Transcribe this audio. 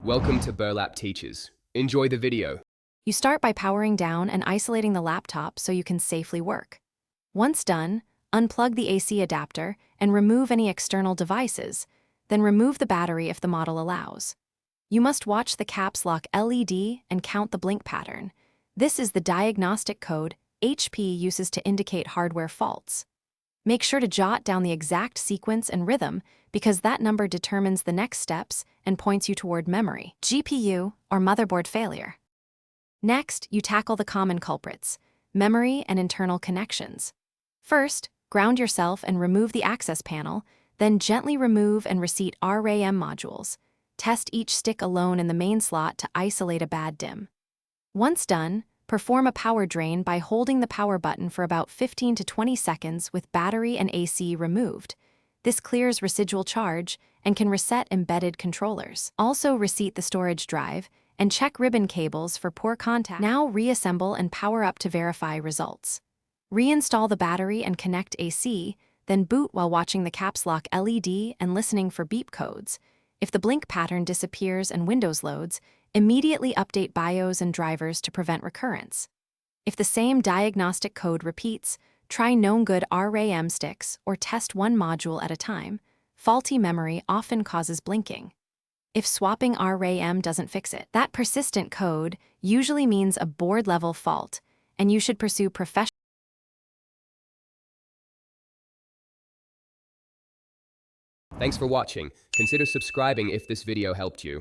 Welcome to Burlap Teachers. Enjoy the video. You start by powering down and isolating the laptop so you can safely work. Once done, unplug the AC adapter and remove any external devices, then remove the battery if the model allows. You must watch the caps lock LED and count the blink pattern. This is the diagnostic code HP uses to indicate hardware faults. Make sure to jot down the exact sequence and rhythm because that number determines the next steps and points you toward memory, GPU, or motherboard failure. Next, you tackle the common culprits, memory and internal connections. First, ground yourself and remove the access panel, then gently remove and reseat RAM modules. Test each stick alone in the main slot to isolate a bad DIMM. Once done, perform a power drain by holding the power button for about 15 to 20 seconds with battery and AC removed. This clears residual charge and can reset embedded controllers. Also reseat the storage drive and check ribbon cables for poor contact. Now reassemble and power up to verify results. Reinstall the battery and connect AC, then boot while watching the caps lock LED and listening for beep codes. If the blink pattern disappears and Windows loads, immediately update BIOS and drivers to prevent recurrence. If the same diagnostic code repeats, try known good RAM sticks or test one module at a time. Faulty memory often causes blinking. If swapping RAM doesn't fix it, that persistent code usually means a board-level fault, and you should pursue professional. Thanks for watching. Consider subscribing if this video helped you.